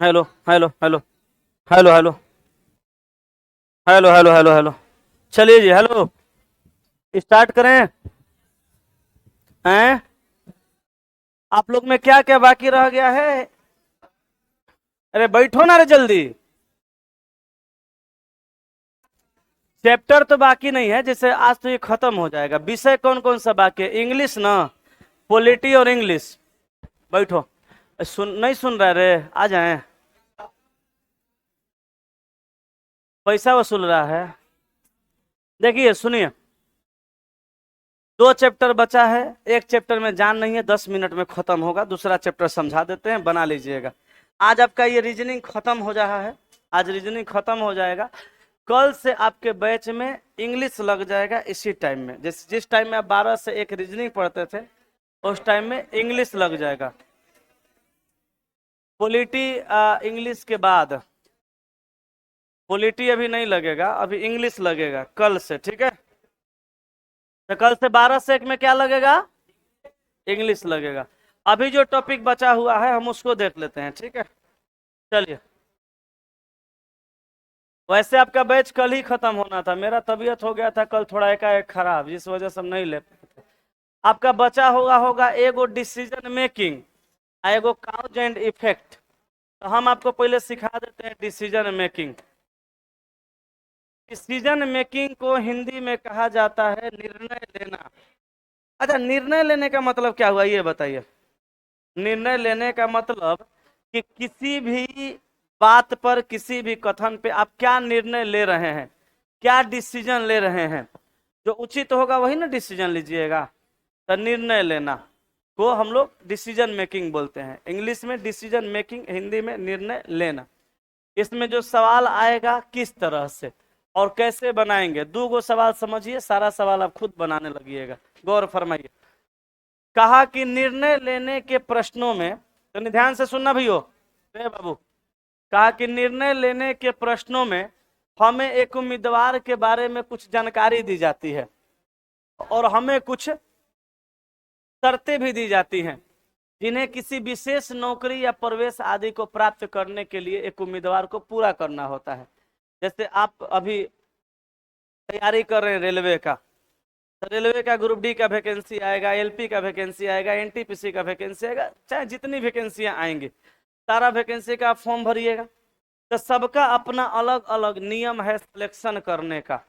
Hello hello hello hello hello hello hello hello hello. चलिए जी, hello. Start करें। हैं? आप लोग में क्या क्या बाकी रह गया है? अरे बैठो ना रे जल्दी। चैप्टर तो बाकी नहीं है, जैसे आज तो ये खत्म हो जाएगा। विषय कौन कौन सा बाकी है? इंग्लिश ना, पॉलिटी और इंग्लिश। बैठो। सुन नहीं सुन रहा रे? आ जाए। पैसा वसूल रहा है। देखिए सुनिए, दो चैप्टर बचा है। एक चैप्टर में जान नहीं है, 10 मिनट में खत्म होगा। दूसरा चैप्टर समझा देते हैं, बना लीजिएगा। आज आपका ये रीजनिंग खत्म हो रहा है। आज रीजनिंग खत्म हो जाएगा। कल से आपके बैच में इंग्लिश लग जाएगा इसी टाइम में। जिस टाइम में आप 12 से 1 रीजनिंग पढ़ते थे, उस टाइम में इंग्लिश लग जाएगा। पॉलिटी इंग्लिश के बाद। पॉलिटी अभी नहीं लगेगा, अभी इंग्लिश लगेगा कल से, ठीक है? तो कल से 12 से 1 में क्या लगेगा? इंग्लिश लगेगा। अभी जो टॉपिक बचा हुआ है हम उसको देख लेते हैं, ठीक है? चलिए। वैसे आपका बैच कल ही खत्म होना था, मेरा तबीयत हो गया था कल थोड़ा एकाएक खराब, जिस वजह से हम नहीं ले पाए। आपका बचा होगा एगो डिसीजन मेकिंग, एगो काउज एंड इफेक्ट। तो हम आपको पहले सिखा देते हैं डिसीजन मेकिंग। डिसीजन मेकिंग को हिंदी में कहा जाता है निर्णय लेना। अच्छा, निर्णय लेने का मतलब क्या हुआ ये बताइए। निर्णय लेने का मतलब कि किसी भी बात पर, किसी भी कथन पे आप क्या निर्णय ले रहे हैं, क्या डिसीजन ले रहे हैं। जो उचित होगा वही ना डिसीजन लीजिएगा। तो निर्णय लेना को हम लोग डिसीजन मेकिंग बोलते हैं। इंग्लिश में डिसीजन मेकिंग, हिंदी में निर्णय लेना। इसमें जो सवाल आएगा किस तरह से और कैसे बनाएंगे, दो गो सवाल समझिए, सारा सवाल आप खुद बनाने लगिएगा। गौर फरमाइए। कहा कि निर्णय लेने के प्रश्नों में, तो ध्यान से सुनना भैया, रे बाबू। कहा कि निर्णय लेने के प्रश्नों में हमें एक उम्मीदवार के बारे में कुछ जानकारी दी जाती है और हमें कुछ शर्तें भी दी जाती हैं, जिन्हें किसी विशेष नौकरी या प्रवेश आदि को प्राप्त करने के लिए एक उम्मीदवार को पूरा करना होता है। जैसे आप अभी तैयारी कर रहे हैं रेलवे का, तो रेलवे का ग्रुप डी का वैकेंसी आएगा, एलपी का वैकेंसी आएगा, एनटीपीसी का वैकेंसी आएगा, चाहे जितनी वैकेंसियां आएंगी, सारा वैकेंसी का फॉर्म भरिएगा। तो सबका अपना अलग अलग नियम है सिलेक्शन करने का।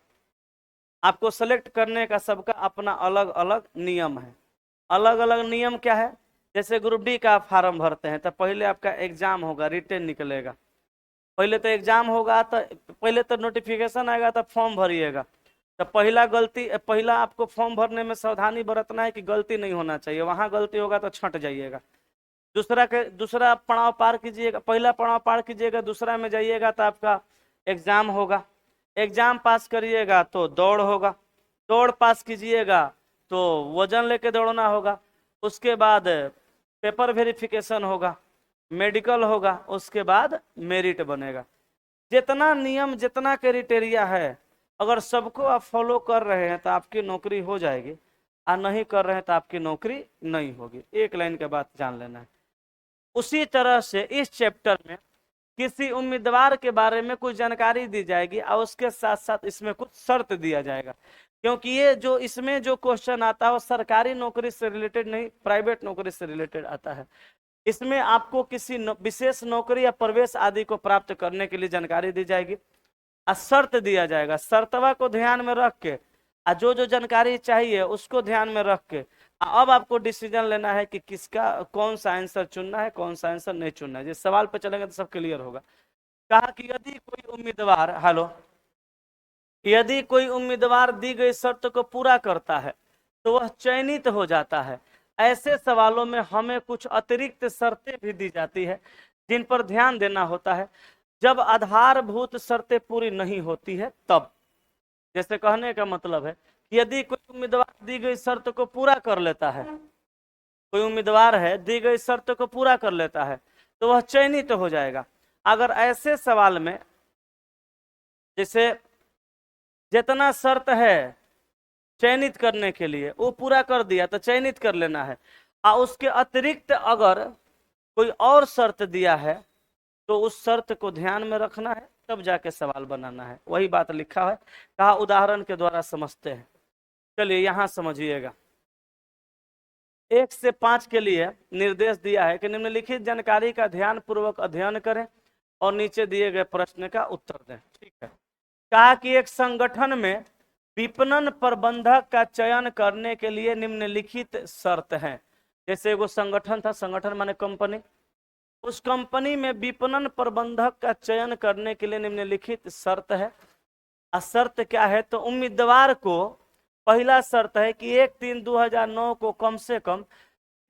आपको सेलेक्ट करने का सबका अपना अलग अलग नियम है। अलग अलग नियम क्या है? जैसे ग्रुप डी का आप फॉर्म भरते हैं तो पहले आपका एग्जाम होगा, रिटेन निकलेगा। पहले तो एग्जाम होगा, तो पहले तो नोटिफिकेशन आएगा, तो फॉर्म भरिएगा। तो पहला आपको फॉर्म भरने में सावधानी बरतना है कि गलती नहीं होना चाहिए, वहां गलती होगा तो छंट जाइएगा। दूसरा पड़ाव पार कीजिएगा, पहला पड़ाव पार कीजिएगा, दूसरा में जाइएगा तो आपका एग्जाम होगा। एग्जाम पास करिएगा तो दौड़ होगा, दौड़ पास कीजिएगा तो वजन लेके दौड़ना होगा। उसके बाद पेपर वेरिफिकेशन होगा, मेडिकल होगा, उसके बाद मेरिट बनेगा। जितना नियम, जितना क्राइटेरिया है, अगर सबको आप फॉलो कर रहे हैं तो आपकी नौकरी हो जाएगी, और नहीं कर रहे हैं तो आपकी नौकरी नहीं होगी। एक लाइन के बात जान लेना है। उसी तरह से इस चैप्टर में किसी उम्मीदवार के बारे में कुछ जानकारी दी जाएगी और उसके साथ साथ इसमें कुछ शर्त दिया जाएगा। क्योंकि ये जो इसमें जो क्वेश्चन आता है वो सरकारी नौकरी से रिलेटेड नहीं, प्राइवेट नौकरी से रिलेटेड आता है। इसमें आपको किसी विशेष नौकरी या प्रवेश आदि को प्राप्त करने के लिए जानकारी दी जाएगी और शर्त दिया जाएगा। शर्तवा को ध्यान में रख के और जो जानकारी चाहिए उसको ध्यान में रख के अब आपको डिसीजन लेना है कि किसका कौन सा आंसर चुनना है, कौन सा आंसर नहीं चुनना है। जिस सवाल पे चलेंगे तो सब क्लियर होगा। कहा कि यदि कोई उम्मीदवार, हेलो, यदि कोई उम्मीदवार दी गई शर्त को पूरा करता है तो वह चयनित हो जाता है। ऐसे सवालों में हमें कुछ अतिरिक्त शर्तें भी दी जाती है जिन पर ध्यान देना होता है। जब आधारभूत शर्तें पूरी नहीं होती है तब, जैसे कहने का मतलब है कि यदि कोई उम्मीदवार दी गई शर्त को पूरा कर लेता है, कोई उम्मीदवार है दी गई शर्त को पूरा कर लेता है तो वह चयनित हो जाएगा। अगर ऐसे सवाल में जैसे जितना शर्त है चयनित करने के लिए वो पूरा कर दिया तो चयनित कर लेना है, और उसके अतिरिक्त अगर कोई और शर्त दिया है तो उस शर्त को ध्यान में रखना है, तब जाके सवाल बनाना है। वही बात लिखा है, कहा उदाहरण के द्वारा समझते हैं। चलिए यहाँ समझिएगा। 1 से 5 के लिए निर्देश दिया है कि निम्नलिखित जानकारी का ध्यान पूर्वक अध्ययन करें और नीचे दिए गए प्रश्न का उत्तर दें। ठीक है। कहा कि एक संगठन में विपणन प्रबंधक का चयन करने के लिए निम्नलिखित शर्त है। जैसे वो संगठन था, संगठन माने कंपनी, उस कंपनी में विपणन प्रबंधक का चयन करने के लिए निम्नलिखित शर्त है। शर्त क्या है? तो उम्मीदवार को पहला शर्त है कि 1/3/2009 को कम से कम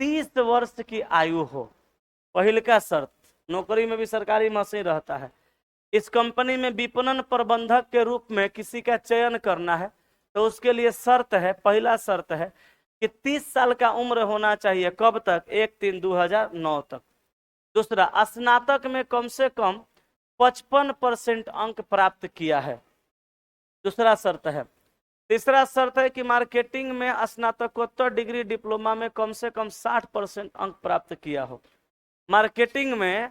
30 वर्ष की आयु हो। पहल का शर्त, नौकरी में भी सरकारी मशीन रहता है, इस कंपनी में विपणन प्रबंधक के रूप में किसी का चयन करना है तो उसके लिए शर्त है, पहला शर्त है कि 30 साल का उम्र होना चाहिए। कब तक? 1/3/2009 तक। दूसरा, स्नातक में कम से कम 55% अंक प्राप्त किया है, दूसरा शर्त है। तीसरा शर्त है कि मार्केटिंग में स्नातकोत्तर डिग्री डिप्लोमा में कम से कम 60% अंक प्राप्त किया हो। मार्केटिंग में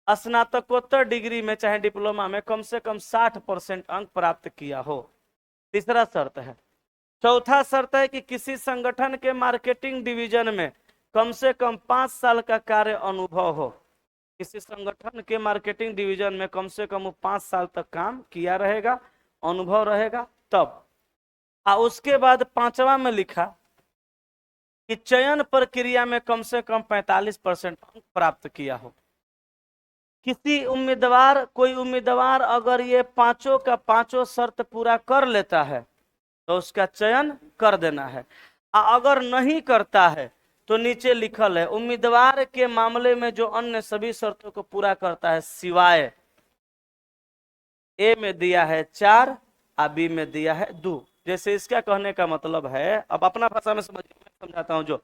स्नातकोत्तर डिग्री में चाहे डिप्लोमा में कम से कम 60% अंक प्राप्त किया हो, तीसरा शर्त है। चौथा शर्त है कि किसी संगठन के मार्केटिंग डिवीजन में कम से कम 5 साल का कार्य अनुभव हो। किसी संगठन के मार्केटिंग डिवीजन में कम से कम 5 साल तक काम किया रहेगा, अनुभव रहेगा तब। उसके बाद 5वां में लिखा कि चयन प्रक्रिया में कम से कम 45% अंक प्राप्त किया हो। किसी उम्मीदवार, कोई उम्मीदवार अगर ये पांचों का पांचों शर्त पूरा कर लेता है तो उसका चयन कर देना है। अगर नहीं करता है तो नीचे लिखल है उम्मीदवार के मामले में जो अन्य सभी शर्तों को पूरा करता है सिवाय ए में दिया है 4 और बी में दिया है 2। जैसे इसका कहने का मतलब है, अब अपना भाषा में समझाता हूं, जो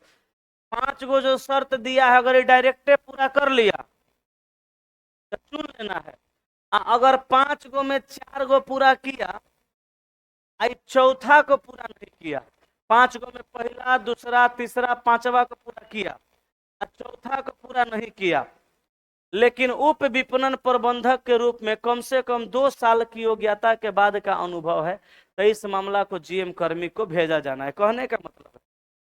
5 गो जो शर्त दिया है अगर ये डायरेक्टे पूरा कर लिया तो चुन लेना है। अगर 5 गो में 4 गो पूरा किया, आई चौथा को पूरा नहीं किया, 5 गो में पहला, दूसरा, तीसरा, 5वां को पूरा किया, चौथा को पूरा नहीं किया, लेकिन उप विपणन प्रबंधक के रूप में कम से कम 2 साल की योग्यता के बाद का अनुभव है तो इस मामला को जीएम कर्मी को भेजा जाना है। कहने का मतलब है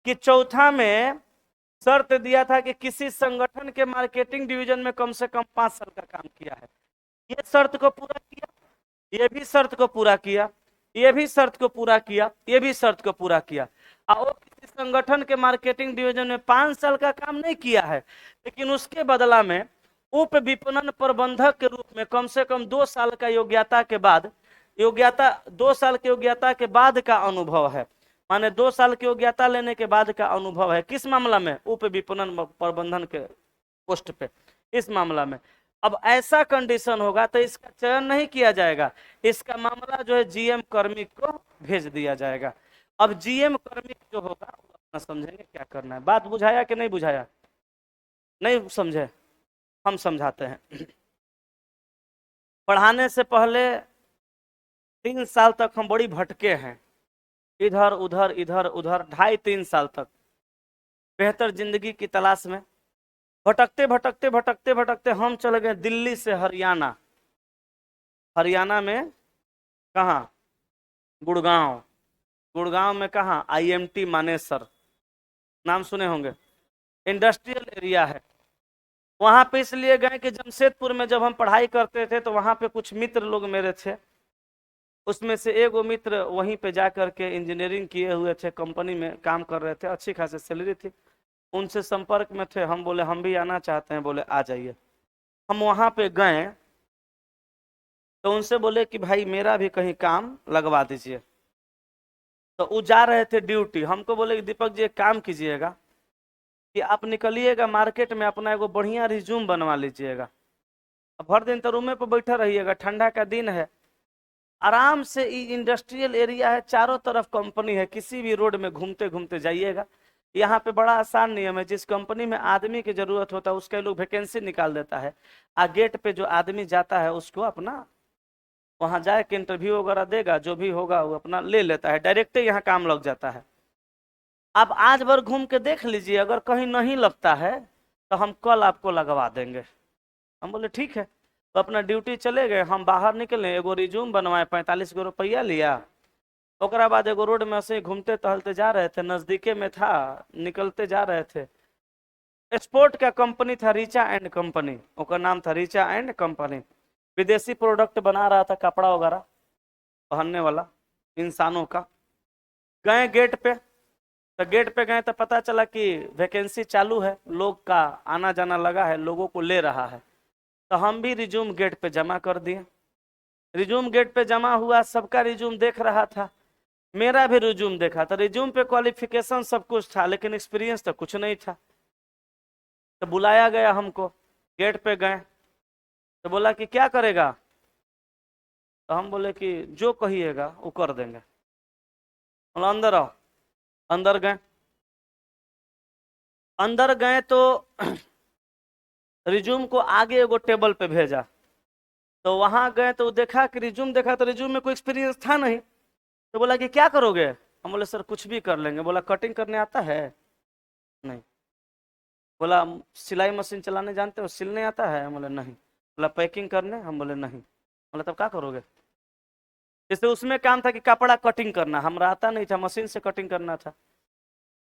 कि चौथा में शर्त दिया था कि किसी संगठन के मार्केटिंग डिवीजन में कम से कम 5 साल का काम किया है, ये शर्त को पूरा किया, ये भी शर्त को पूरा किया, ये भी शर्त को पूरा किया, ये भी शर्त को पूरा किया। और किसी संगठन के मार्केटिंग डिवीजन में 5 साल का काम नहीं किया है, लेकिन उसके बदला में उप विपणन प्रबंधक के रूप में कम से कम 2 साल का योग्यता के बाद, 2 साल की योग्यता के बाद का अनुभव है, माने 2 साल की योग्यता लेने के बाद का अनुभव है। किस मामला में? उप विपणन प्रबंधन के पोस्ट पे, इस मामला में। अब ऐसा कंडीशन होगा तो इसका चयन नहीं किया जाएगा, इसका मामला जो है जीएम कर्मी को भेज दिया जाएगा। अब जीएम कर्मी जो होगा अपना समझेंगे क्या करना है। बात बुझाया कि नहीं बुझाया? नहीं समझे? हम समझाते हैं। पढ़ाने से पहले 3 साल तक हम बड़ी भटके हैं, इधर उधर इधर उधर, 2.5-3 साल तक बेहतर जिंदगी की तलाश में भटकते भटकते भटकते भटकते हम चले गए दिल्ली से हरियाणा। हरियाणा में कहाँ? गुड़गांव। गुड़गांव में कहाँ? आईएमटी मानेसर, नाम सुने होंगे, इंडस्ट्रियल एरिया है। वहां पे इसलिए गए कि जमशेदपुर में जब हम पढ़ाई करते थे तो वहां पे कुछ मित्र लोग मेरे थे, उसमें से एगो मित्र वहीं पे जा करके इंजीनियरिंग किए हुए थे, कंपनी में काम कर रहे थे, अच्छी खासी सैलरी थी, उनसे संपर्क में थे। हम बोले हम भी आना चाहते हैं, बोले आ जाइए। हम वहां पे गए तो उनसे बोले कि भाई मेरा भी कहीं काम लगवा दीजिए। तो वो जा रहे थे ड्यूटी, हमको बोले कि दीपक जी एक काम कीजिएगा कि आप निकलिएगा मार्केट में, अपना एगो बढ़िया रिज्यूम बनवा लीजिएगा, अब हर दिन तो रूमे पर बैठा रहिएगा, ठंडा का दिन है, आराम से इंडस्ट्रियल एरिया है, चारों तरफ कंपनी है, किसी भी रोड में घूमते घूमते जाइएगा। यहाँ पे बड़ा आसान नियम है, जिस कंपनी में आदमी की जरूरत होता है उसके लोग वैकेंसी निकाल देता है, गेट पे जो आदमी जाता है उसको अपना वहां जाए के इंटरव्यू वगैरह देगा, जो भी होगा वो अपना ले लेता है, डायरेक्ट यहाँ काम लग जाता है। आप आज भर घूम के देख लीजिए, अगर कहीं नहीं लगता है तो हम कल आपको लगवा देंगे। हम बोले ठीक है। तो अपना ड्यूटी चले गए, हम बाहर निकले, एगो रिज्यूम बनवाए, 45 गो रुपया लिया। ओकरा बाद एगो रोड में ऐसे ही घूमते टहलते जा रहे थे, नजदीके में था, निकलते जा रहे थे, एक्सपोर्ट का कंपनी था रिचा एंड कंपनी, उसका नाम था रिचा एंड कंपनी, विदेशी प्रोडक्ट बना रहा था, कपड़ा वगैरह पहनने वाला इंसानों का। गए गेट पे, तो गेट पे गए तो पता चला कि वैकेंसी चालू है, लोग का आना जाना लगा है, लोगों को ले रहा है। तो हम भी रिज्यूम गेट पे जमा कर दिए। रिज्यूम गेट पे जमा हुआ, सबका रिज्यूम देख रहा था, मेरा भी रिज्यूम देखा। तो रिज्यूम पे क्वालिफिकेशन सब कुछ था, लेकिन एक्सपीरियंस तो कुछ नहीं था। तो बुलाया गया हमको, गेट पे गए, तो बोला कि क्या करेगा। तो हम बोले कि जो कहिएगा वो कर देंगे। बोला अंदर आओ। अंदर गए, अंदर गए तो रिज्यूम को आगे एगो टेबल पे भेजा। तो वहां गए तो देखा कि रिज्यूम देखा, तो रिज्यूम में कोई एक्सपीरियंस था नहीं। तो बोला कि क्या करोगे। हम बोले सर कुछ भी कर लेंगे। बोला कटिंग करने आता है। नहीं। बोला सिलाई मशीन चलाने जानते हो, सिलने आता है। हम बोले नहीं। बोला पैकिंग करने। हम बोले नहीं। बोला तब क्या करोगे। जैसे उसमें काम था कि कपड़ा कटिंग करना, हमरा आता नहीं था, मशीन से कटिंग करना था।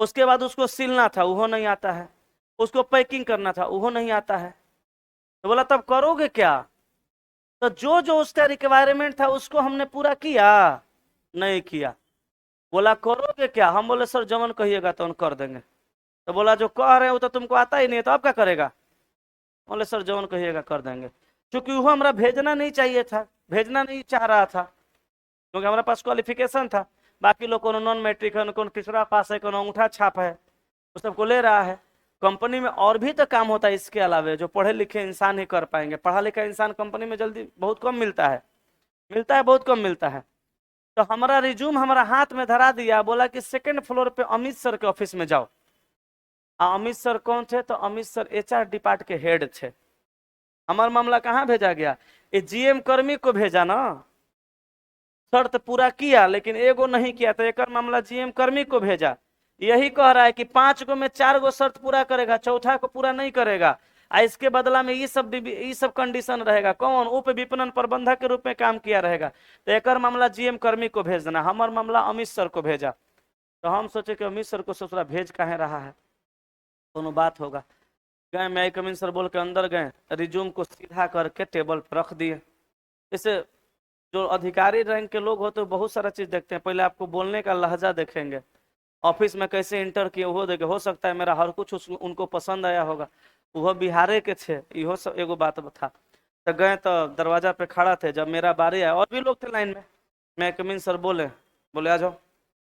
उसके बाद उसको सिलना था, वो नहीं आता है। उसको पैकिंग करना था, वो नहीं आता है। तो बोला तब करोगे क्या। तो जो जो उसका रिक्वायरमेंट था उसको हमने पूरा किया, नहीं किया। बोला करोगे क्या। हम बोले सर जमन कहिएगा तो हम कर देंगे। तो बोला जो कह रहे हो तो तुमको आता ही नहीं है, तो आप क्या करेगा। बोले सर जमन कहिएगा कर देंगे। क्योंकि वो हमारा भेजना नहीं चाहिए था, भेजना नहीं चाह रहा था, क्योंकि हमारे पास क्वालिफिकेशन था। बाकी लोग को नॉन मैट्रिक है, कौन तीसरा पास है, कौन अंगूठा छाप है, उस सबको ले रहा है। कंपनी में और भी तो काम होता है इसके अलावे, जो पढ़े लिखे इंसान ही कर पाएंगे। पढ़ा लिखा इंसान कंपनी में जल्दी बहुत कम मिलता है, मिलता है बहुत कम मिलता है। तो हमारा रिज्यूम हमारा हाथ में धरा दिया, बोला कि सेकंड फ्लोर पे अमित सर के ऑफिस में जाओ। अमित सर कौन थे, तो अमित सर एचआर डिपार्ट के हेड थे। हमारा मामला कहाँ भेजा गया, ये जीएम कर्मी को भेजा ना। शर्त पूरा किया लेकिन एगो नहीं किया, तो एक मामला जीएम कर्मी को भेजा। यही कह रहा है कि 5 गो में 4 गो शर्त पूरा करेगा, चौथा को पूरा नहीं करेगा, इसके बदला में ये सब कंडीशन रहेगा। कौन, उप विपणन प्रबंधक के रूप में काम किया रहेगा। तो एक मामला जीएम कर्मी को भेज देना, हमारा मामला अमित सर को भेजा। तो हम सोचे कि अमित सर को ससुरा भेज कहे रहा है, दोनों बात होगा। गए, मैं कमिन सर बोल के अंदर गए, रिज्यूम को सीधा करके टेबल पर रख दिए। इसे जो अधिकारी रैंक के लोग होते हैं बहुत सारा चीज देखते हैं, पहले आपको बोलने का लहजा देखेंगे, ऑफिस में कैसे इंटर किए वो देखे। हो सकता है मेरा हर कुछ उनको पसंद आया होगा, वो बिहारे के थे, इहो सब एगो बात था। तो गए तो दरवाजा पे खड़ा थे, जब मेरा बारी आया और भी लोग थे लाइन में, मैं कमिन सर बोले आ जाओ।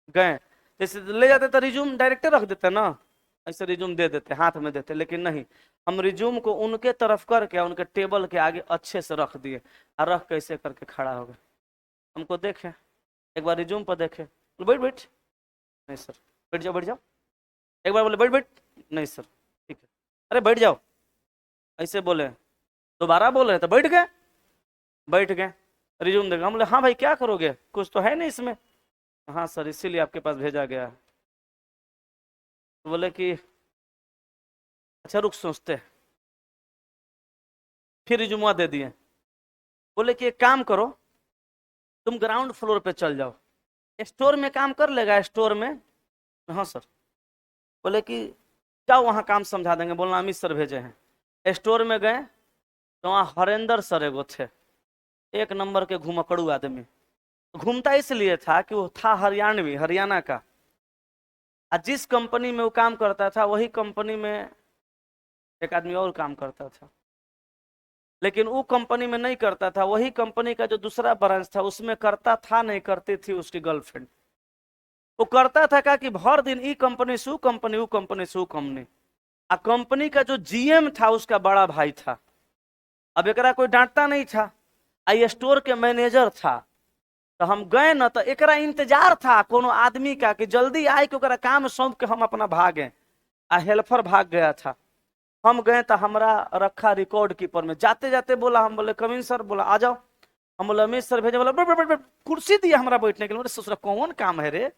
गए, जैसे ले जाते तो रिज्यूम डायरेक्टर रख देते ना, ऐसे रिज्यूम दे देते, हाथ में देते, लेकिन नहीं, हम रिज्यूम को उनके तरफ करके उनके टेबल के आगे अच्छे से रख दिए, और रख कैसे करके खड़ा हो गए। हमको देखे, एक बार रिज्यूम पर देखे, बैठ बैठ, नहीं सर, बैठ जाओ बैठ जाओ। एक बार बोले बैठ बैठ, नहीं सर ठीक है, अरे बैठ जाओ, ऐसे बोले। दोबारा बोल रहे तो बैठ गए, बैठ गए। रिज्यूम देखा, हम बोले हाँ भाई क्या करोगे, कुछ तो है नहीं इसमें। हाँ सर इसीलिए आपके पास भेजा गया है। तो बोले कि अच्छा रुक सोचते हैं। फिर रिज्यूमा दे दिए, बोले कि एक काम करो, तुम ग्राउंड फ्लोर पे चल जाओ, स्टोर में काम कर लेगा स्टोर में। हाँ सर। बोले कि जाओ वहाँ काम समझा देंगे, बोलना अमित सर भेजे हैं। स्टोर में गए तो वहाँ हरेंद्र सर एगो थे, एक नंबर के घुमकड़ू आदमी। घूमता इसलिए था कि वो था हरियाणवी, हरियाणा का, और जिस कंपनी में वो काम करता था वही कंपनी में एक आदमी और काम करता था, लेकिन वो कंपनी में नहीं करता था, वही कंपनी का जो दूसरा ब्रांच था उसमें करता था, नहीं करती थी उसकी गर्लफ्रेंड। वो करता था क्या कि भर दिन ई कंपनी से वो कंपनी, वो कंपनी से वो कंपनी, आ कंपनी का जो जीएम था उसका बड़ा भाई था। अब एकरा कोई डांटता नहीं था, आई स्टोर के मैनेजर था। तो हम गए ना, तो एकरा इंतजार था कोनो आदमी का कि जल्दी आए कि ओकरा काम सौंप के हम अपना भागे, आ हेल्पर भाग गया था। हम गए तो हमरा रखा रिकॉर्ड कीपर में, जाते जाते बोला, हम बोले कमिन सर, बोला आ जाओ। हम बोले अमित सर भेजे, बोला बैठ बैठ बैठ, कुर्सी दिया हमरा बैठने के लिए। ससुरा कौन काम है रे,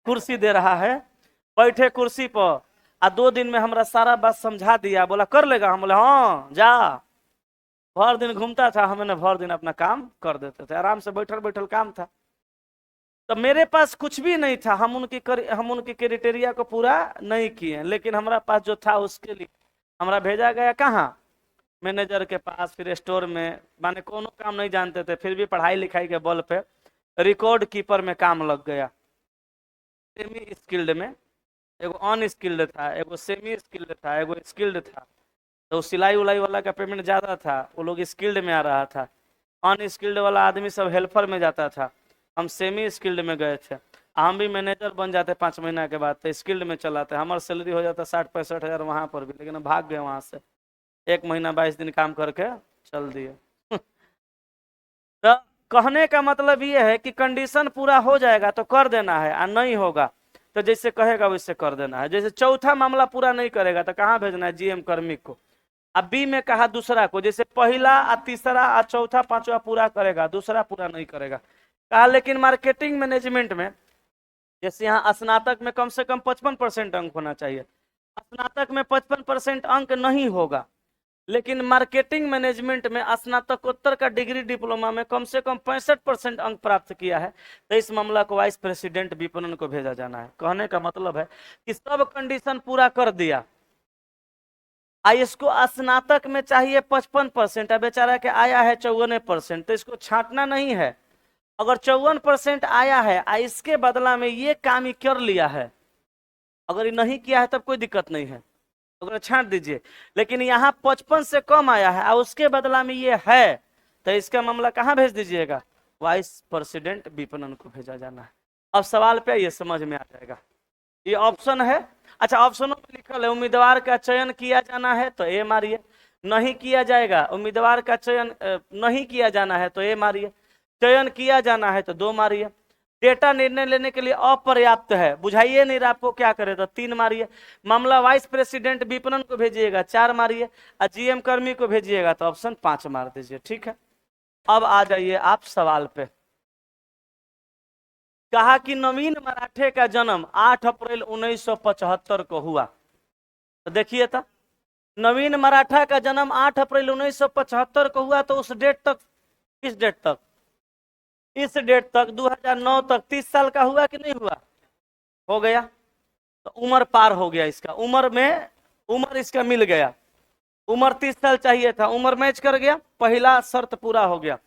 कुर्सी दे रहा है। बैठे कुर्सी पर, आ 2 दिन में हमरा सारा बात समझा दिया। बोला कर लेगा, हम बोले हाँ जा। भर दिन घूमता था, हमने भर दिन अपना काम कर देते थे, आराम से बैठल बैठल काम था। तो मेरे पास कुछ भी नहीं था, हम उनकी क्राइटेरिया को पूरा नहीं किए, लेकिन हमारा पास जो था उसके लिए हमारा भेजा गया कहाँ, मैनेजर के पास, फिर स्टोर में। माने कोनो काम नहीं जानते थे, फिर भी पढ़ाई लिखाई के बल पे रिकॉर्ड कीपर में काम लग गया। सेमी स्किल्ड में, एगो अनस्किल्ड था, एगो सेमी स्किल्ड था, एगो स्किल्ड था। तो सिलाई उलाई वाला का पेमेंट ज़्यादा था, वो लोग स्किल्ड में आ रहा था। अनस्किल्ड वाला आदमी सब हेल्पर में जाता था, हम सेमी स्किल्ड में गए थे। हम भी मैनेजर बन जाते 5 महीना के बाद, तो स्किल्ड में चलाते, हमारा सैलरी हो जाता 60-65 हज़ार वहाँ पर भी, लेकिन हम भाग गए वहाँ से। 1 महीना 22 दिन काम करके चल दिए। तो कहने का मतलब ये है कि कंडीशन पूरा हो जाएगा तो कर देना है, और नहीं होगा तो जैसे कहेगा वैसे कर देना है। जैसे चौथा मामला पूरा नहीं करेगा तो कहाँ भेजना है, जीएम कार्मिक को। अब बी में कहा दूसरा को, जैसे पहला और तीसरा और चौथा पांचवा पूरा करेगा, दूसरा पूरा नहीं करेगा कहा। लेकिन मार्केटिंग मैनेजमेंट में जैसे यहाँ स्नातक में कम से कम 55% अंक होना चाहिए, स्नातक में 55% अंक नहीं होगा, लेकिन मार्केटिंग मैनेजमेंट में स्नातकोत्तर का डिग्री डिप्लोमा में कम से कम 65% अंक प्राप्त किया है, तो इस मामला को वाइस प्रेसिडेंट विपणन को भेजा जाना है। कहने का मतलब है कि सब कंडीशन पूरा कर दिया, इसको स्नातक में चाहिए 55%, बेचारा के आया है 54%, तो इसको छांटना नहीं है। अगर 54% आया है इसके बदला में ये काम ही कर लिया है, अगर ये नहीं किया है तब कोई दिक्कत नहीं है, अगर छांट दीजिए। लेकिन यहाँ 55 से कम आया है और उसके बदला में ये है, तो इसका मामला कहाँ भेज दीजिएगा, वाइस प्रेसिडेंट विपणन को भेजा जाना है। अब सवाल पे ये समझ में आ जाएगा, ये ऑप्शन है। अच्छा, ऑप्शनों में लिखल है उम्मीदवार का चयन किया जाना है तो ए मारिए, नहीं किया जाएगा, उम्मीदवार का चयन नहीं किया जाना है तो ए मारिए, चयन किया जाना है तो 2 मारिए, डेटा निर्णय लेने के लिए अपर्याप्त है, बुझाइए नहीं आपको क्या करे तो 3 मारिए, मामला वाइस प्रेसिडेंट विपणन को भेजिएगा 4 मारिए, और जीएम कर्मी को भेजिएगा तो ऑप्शन 5 मार दीजिए। ठीक है, अब आ जाइए आप सवाल पे। कहा कि नवीन मराठे का जन्म 8 अप्रैल 1975 को हुआ। तो देखिए था, नवीन मराठा का जन्म 8 अप्रैल 1975 को हुआ, तो उस डेट तक, किस डेट तक, इस डेट तक 2009 तक 30 साल का हुआ कि नहीं हुआ, हो गया। तो उम्र पार हो गया इसका, उम्र इसका मिल गया, उम्र 30 साल चाहिए था, उम्र मैच कर गया, पहला शर्त पूरा हो गया।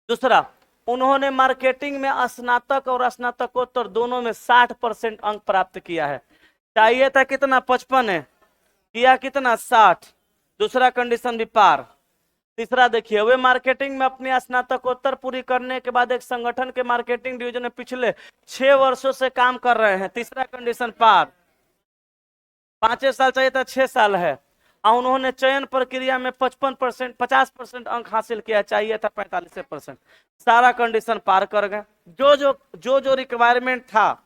दूसरा, उन्होंने मार्केटिंग में स्नातक और स्नातकोत्तर दोनों में 60% अंक प्राप्त किया है। चाहिए था कितना, 55 है, किया कितना, 60। दूसरा कंडीशन भी पार। तीसरा देखिए, वे मार्केटिंग में अपनी स्नातकोत्तर पूरी करने के बाद एक संगठन के मार्केटिंग डिवीजन में पिछले 6 वर्षों से काम कर रहे हैं, तीसरा कंडीशन पार। 5 साल चाहिए था, 6 साल है, और उन्होंने चयन प्रक्रिया में 50% अंक हासिल किया, चाहिए था 45%, सारा कंडीशन पार कर गए। जो रिक्वायरमेंट था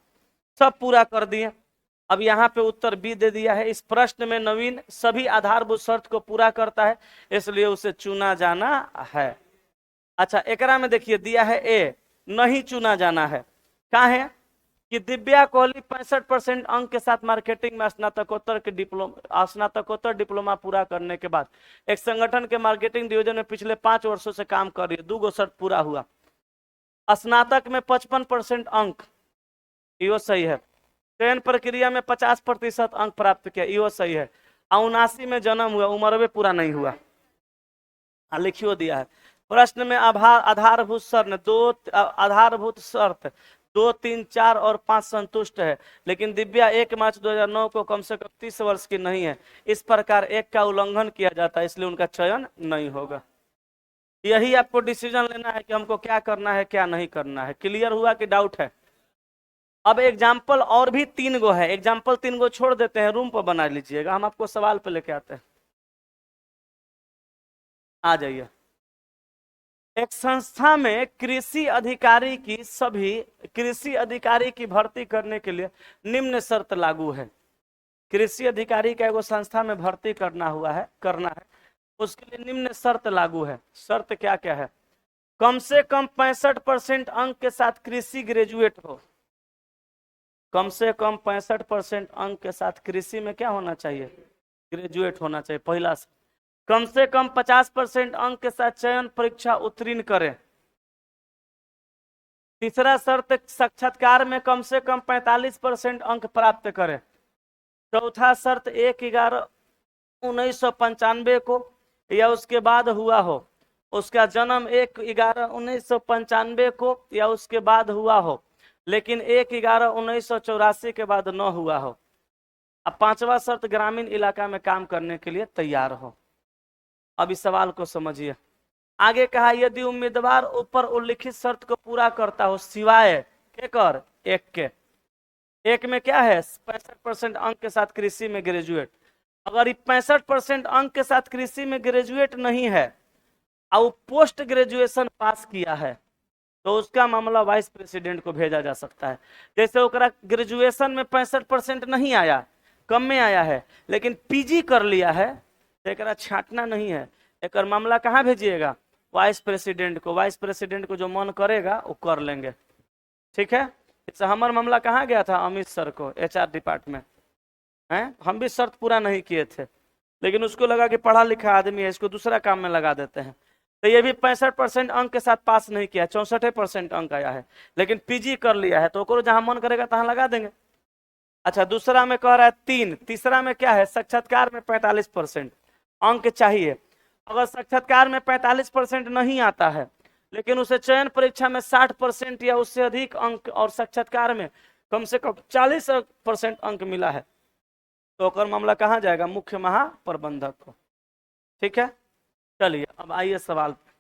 सब पूरा कर दिए। अब यहाँ पे उत्तर बी दे दिया है, इस प्रश्न में नवीन सभी आधारभूत शर्त को पूरा करता है, इसलिए उसे चुना जाना है। अच्छा, एकरा में देखिए दिया है ए, नहीं चुना जाना है। कहा है कि दिव्या कोहली 65% अंक के साथ मार्केटिंग में स्नातकोत्तर डिप्लोमा पूरा करने के बाद एक संगठन के मार्केटिंग डिवीजन में पिछले 5 वर्षों से काम कर रही है, 2 शर्त पूरा हुआ। स्नातक में 55% अंक, यो सही है। चयन प्रक्रिया में 50% अंक प्राप्त किया, यो सही है। 79 में जन्म हुआ, उम्र भी पूरा नहीं हुआ, लिखियो दिया है। प्रश्न में आधारभूत शर्त 2, 3, 4 और 5 संतुष्ट है, लेकिन दिव्या 1 मार्च 2009 को कम से कम 30 वर्ष की नहीं है, इस प्रकार एक का उल्लंघन किया जाता है, इसलिए उनका चयन नहीं होगा। यही आपको डिसीजन लेना है कि हमको क्या करना है क्या नहीं करना है। क्लियर हुआ कि डाउट है? अब एग्जाम्पल और भी 3 गो है, एग्जाम्पल 3 गो छोड़ देते हैं, रूम पर बना लीजिएगा, हम आपको सवाल पे लेके आते हैं। आ जाइए। एक संस्था में कृषि अधिकारी की भर्ती करने के लिए निम्न शर्त लागू है। कृषि अधिकारी का एगो संस्था में भर्ती करना है, उसके लिए निम्न शर्त लागू है। शर्त क्या क्या है? कम से कम 65% अंक के साथ कृषि ग्रेजुएट हो, कम से कम 65% अंक के साथ कृषि में क्या होना चाहिए, ग्रेजुएट होना चाहिए, पहला। कम से कम 50% अंक के साथ चयन परीक्षा उत्तीर्ण करे। तीसरा शर्त, साक्षात्कार में कम से कम 45% अंक प्राप्त करे। चौथा शर्त, 1/11/1995 को या उसके बाद हुआ हो। उसका जन्म 1/11/1995 को या उसके बाद हुआ हो, लेकिन 1/11/1984 के बाद न हुआ हो। अब पांचवा शर्त, ग्रामीण इलाका में काम करने के लिए तैयार हो। अब इस सवाल को समझिए। आगे कहा, यदि उम्मीदवार ऊपर उल्लिखित शर्त को पूरा करता हो सिवाय एक के। एक में क्या है, 65% अंक के साथ कृषि में ग्रेजुएट। अगर 65% अंक के साथ कृषि में ग्रेजुएट नहीं है और पोस्ट ग्रेजुएशन पास किया है, तो उसका मामला वाइस प्रेसिडेंट को भेजा जा सकता है। जैसे ओकरा ग्रेजुएशन में 65% नहीं आया, कम में आया है, लेकिन पीजी कर लिया है, तो एकरा छांटना नहीं है। एक मामला कहाँ भेजिएगा, वाइस प्रेसिडेंट को। वाइस प्रेसिडेंट को जो मन करेगा वो कर लेंगे, ठीक है। इससे हमारा मामला कहाँ गया था, अमित सर को, एचआर डिपार्टमेंट हैं। हम भी शर्त पूरा नहीं किए थे, लेकिन उसको लगा कि पढ़ा लिखा आदमी है, इसको दूसरा काम में लगा देते हैं। तो ये भी 65% अंक के साथ पास नहीं किया, 64% अंक आया है, लेकिन पीजी कर लिया है, तो ओकरो जहां मन करेगा तहां लगा देंगे। अच्छा, दूसरा में कह रहा है 3। तीसरा में क्या है, साक्षात्कार में 45% अंक चाहिए। अगर साक्षात्कार में 45% नहीं आता है, लेकिन उसे चयन परीक्षा में 60% या उससे अधिक अंक और साक्षात्कार में कम से कम 40% अंक मिला है, तो ओकर मामला कहाँ जाएगा, मुख्य महाप्रबंधक को, ठीक है। चलिए अब आइए सवाल पे।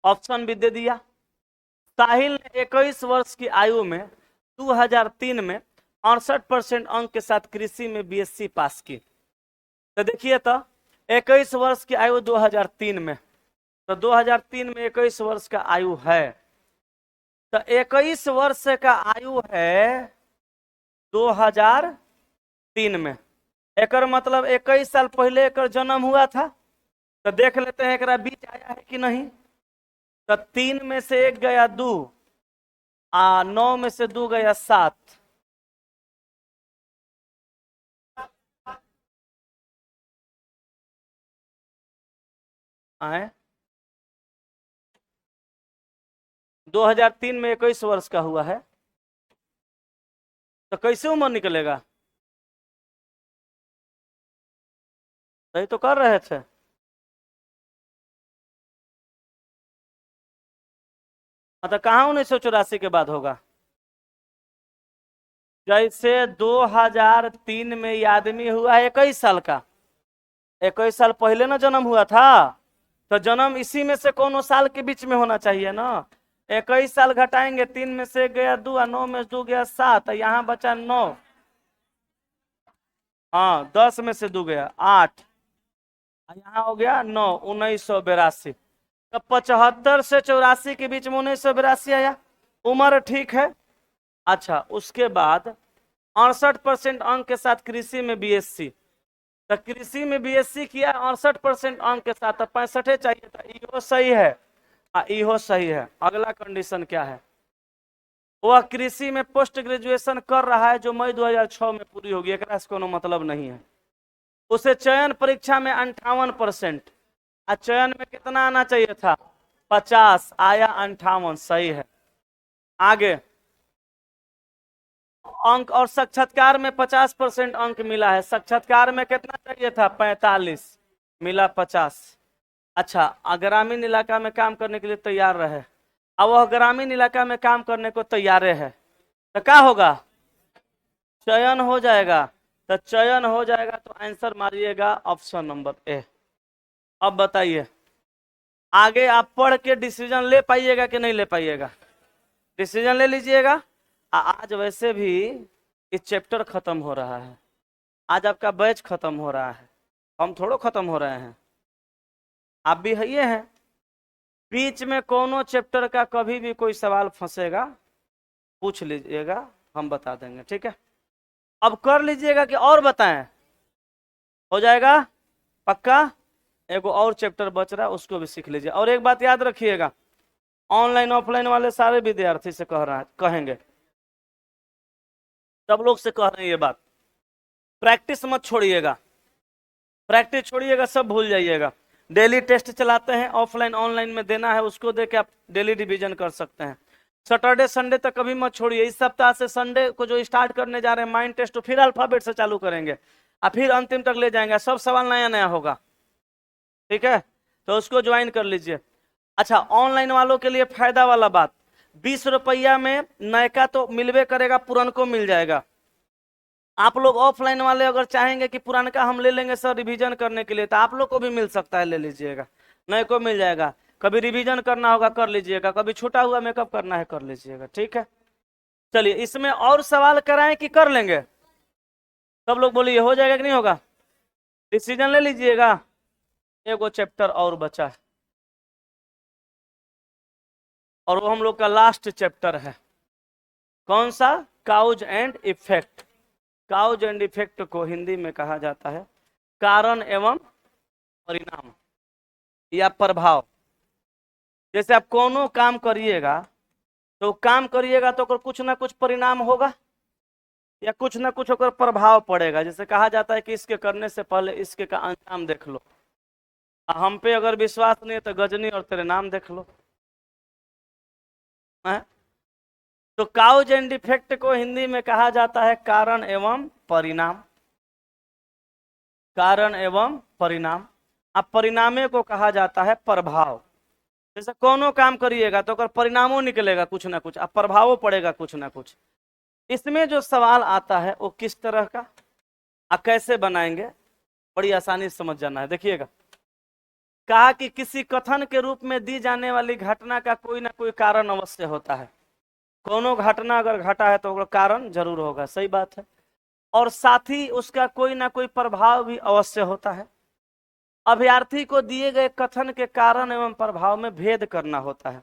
ऑप्शन भी दे दिया। साहिल ने 21 वर्ष की आयु में 2003 में 68% अंक के साथ कृषि में बीएससी पास की। तो देखिए, तो 21 वर्ष की आयु 2003 में, तो 2003 में 21 वर्ष का आयु है, तो 21 वर्ष का आयु है 2003 में। एक मतलब 21 साल पहले एक जन्म हुआ था। तो देख लेते हैं एक बीच आया है कि नहीं। तो 3 में से 1 गया 2, 9 में से 2 गया 7। आए 2003 में 21 वर्ष का हुआ है, तो कैसे उम्र निकलेगा, सही तो कर रहे थे। तो कहाँ 1984 के बाद होगा, जैसे 2003 में ये आदमी हुआ है 21 साल का, 21 साल पहले ना जन्म हुआ था, तो जन्म इसी में से कोनो साल के बीच में होना चाहिए ना। 21 साल घटाएंगे, 3 में से 1 गया 2, 9 में से 2 गया 7, यहाँ बचा 9, हाँ 10 में से 2 गया 8, यहाँ हो गया 9, 1982। तो 75 से 84 के बीच में 1982 आया, उम्र ठीक है। अच्छा, उसके बाद 68% अंक के साथ कृषि में बीएससी, तो कृषि में बीएससी किया 68% अंक के साथ, 65 चाहिए था, इहो सही है। इहो सही है। अगला कंडीशन क्या है, वह कृषि में पोस्ट ग्रेजुएशन कर रहा है जो मई 2006 में पूरी होगी, एक से कोनो मतलब नहीं है। उसे चयन परीक्षा में 58%, चयन में कितना आना चाहिए था, 50, आया 58, सही है। आगे अंक और साक्षात्कार में 50% अंक मिला है, साक्षात्कार में कितना चाहिए था, 45, मिला 50। अच्छा, ग्रामीण इलाका में काम करने के लिए तैयार रहे, अब वह ग्रामीण इलाका में काम करने को तैयार है, तो क्या होगा, चयन हो जाएगा। तो चयन हो जाएगा तो आंसर मारिएगा ऑप्शन नंबर ए। अब बताइए, आगे आप पढ़ के डिसीजन ले पाइएगा कि नहीं ले पाइएगा, डिसीजन ले लीजिएगा। आज वैसे भी इस चैप्टर खत्म हो रहा है, आज आपका बैच खत्म हो रहा है, हम थोड़ो खत्म हो रहे हैं, आप भी है ये हैं। बीच में कोनो चैप्टर का कभी भी कोई सवाल फंसेगा, पूछ लीजिएगा, हम बता देंगे, ठीक है। अब कर लीजिएगा कि और बताएं, हो जाएगा पक्का। एगो और चैप्टर बच रहा है, उसको भी सीख लीजिए। और एक बात याद रखिएगा, ऑनलाइन ऑफलाइन वाले सारे विद्यार्थी से कह रहा है, कहेंगे सब लोग से कह रहे हैं ये बात, प्रैक्टिस मत छोड़िएगा। प्रैक्टिस छोड़िएगा, सब भूल जाइएगा। डेली टेस्ट चलाते हैं, ऑफलाइन ऑनलाइन में देना है, उसको दे के आप डेली रिवीजन कर सकते हैं। सैटरडे संडे तक कभी मत छोड़िए। इस सप्ताह से संडे को जो स्टार्ट करने जा रहे हैं माइंड टेस्ट, तो फिर अल्फाबेट से चालू करेंगे और फिर अंतिम तक ले जाएंगे, सब सवाल नया नया होगा, ठीक है, तो उसको ज्वाइन कर लीजिए। अच्छा, ऑनलाइन वालों के लिए फायदा वाला बात, 20 रुपया में नयका तो मिलवे करेगा, पुरनको मिल जाएगा। आप लोग ऑफलाइन वाले अगर चाहेंगे कि पुरानका हम ले लेंगे सर रिवीजन करने के लिए, तो आप लोग को भी मिल सकता है, ले लीजिएगा, नए को मिल जाएगा। कभी रिवीजन करना होगा कर लीजिएगा, कभी छूटा हुआ मेकअप करना है कर लीजिएगा, ठीक है। चलिए, इसमें और सवाल कराएं कि कर लेंगे? सब लोग बोलिए, हो जाएगा कि नहीं होगा? डिसीजन ले लीजिएगा। एगो चैप्टर और बचा है, और वो हम लोग का लास्ट चैप्टर है। कौन सा? Cause and effect. Cause and effect को हिंदी में कहा जाता है कारण एवं परिणाम या प्रभाव। जैसे आप कोनो काम करिएगा, तो काम करिएगा तो कुछ ना कुछ परिणाम होगा या कुछ ना कुछ होकर प्रभाव पड़ेगा। जैसे कहा जाता है कि इसके करने से पहले इसके का अंजाम देख लो। हम पे अगर विश्वास नहीं है तो गजनी और तेरे नाम देख लो। है? तो काउज एंड इफेक्ट को हिंदी में कहा जाता है कारण एवं परिणाम। कारण एवं परिणाम। अब परिणामे को कहा जाता है प्रभाव। जैसे कोनो काम करिएगा तो अगर परिणामों निकलेगा कुछ ना कुछ, अब प्रभावों पड़ेगा कुछ ना कुछ। इसमें जो सवाल आता है वो किस तरह का कैसे बनाएंगे, बड़ी आसानी से समझ जाना है। देखिएगा, कहा कि किसी कथन के रूप में दी जाने वाली घटना का कोई ना कोई कारण अवश्य होता है। कोनो घटना अगर घटा है तो कारण जरूर होगा, सही बात है। और साथ ही उसका कोई ना कोई प्रभाव भी अवश्य होता है। अभ्यर्थी को दिए गए कथन के कारण एवं प्रभाव में भेद करना होता है।